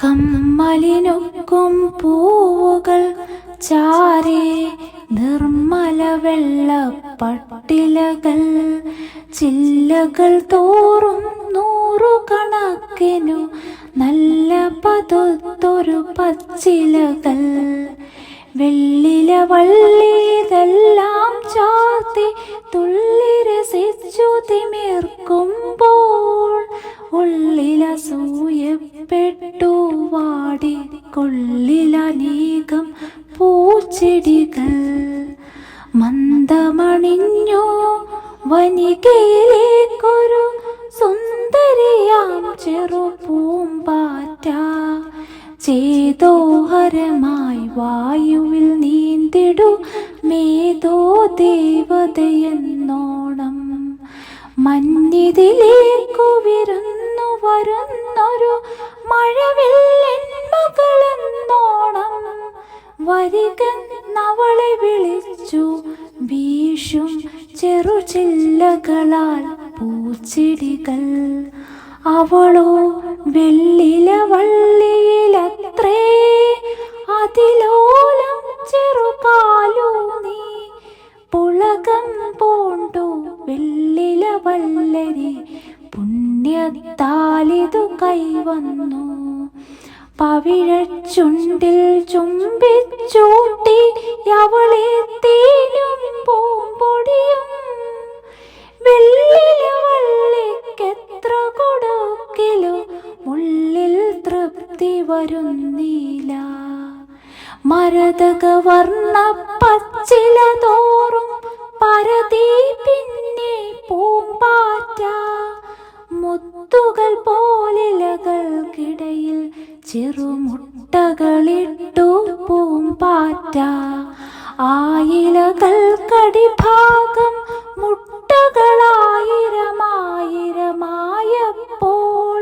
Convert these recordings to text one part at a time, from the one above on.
കമ്മലിനൊക്കും പൂവുകൾ ചാരേ നിർമ്മല വെള്ളപ്പട്ടിലകൾ ചില്ലകൾ തോറും നൂറുകണക്കിനു നല്ല പതുത്തൊരു പച്ചിലകൾ വെള്ളില വള്ളിതെല്ലാം ചാർത്തി തുള്ളി രസിച്ചു തിമിർക്കുമ്പോൾ ഉള്ളിലസൂയപ്പെട്ടു വാടി കൊള്ളിലനേകം പൂച്ചെടികൾ മന്ദമണിഞ്ഞു വനികയിലേക്കൊരു സുന്ദരിയാം ചെറുപൂമ്പാറ്റ ചേതോഹരമായി വായുവിൽ നീന്തിടു മേതോ ദേവതയെന്നോണം മഞ്ഞിതിലേക്കു വിരുന്നു വരുന്നൊരു മഴവില്ലൻ മകളെന്നോണം വരികന്നവളെ വിളിച്ചു വീശും ചെറുചില്ലകളാൽ പൂച്ചെടികൾ അവളോ വെള്ളില വള്ളിയിലത്രേ അതിലോലം ചെറുകാലൂന്നി പുളകം പൂണ്ടു വെള്ളില വല്ലരി പുണ്യത്താലിതു കൈവന്നു പവിഴച്ചുണ്ടിൽ ചുംബിച്ചൂട്ടി അവളെ തേനും പൂമ്പൊടിയും വെള്ളില വള്ളിക്കെത്ര കൊടുക്കിലോ ഉള്ളിൽ തൃപ്തി വരുന്നില്ല മരതക വർണ്ണ പച്ചില തോറും പരതി പിന്നെ പൂമ്പാറ്റ മുത്തുകൾ പോലിലകൾക്കിടയിൽ ചെറുമുട്ടകളിട്ടു പൂമ്പാറ്റ ആയിലകൾക്കടിഭാഗം മുട്ടകളായിരമായിരമായപ്പോൾ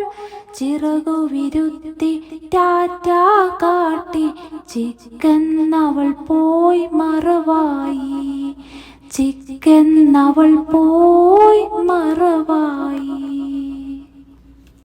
ചിറകു വിരുത്തി ടാറ്റ കാട്ടി ചിക്കന്നവൾ പോയി മറവായി ചിക്കന്നവൾ പോയി മറവായി.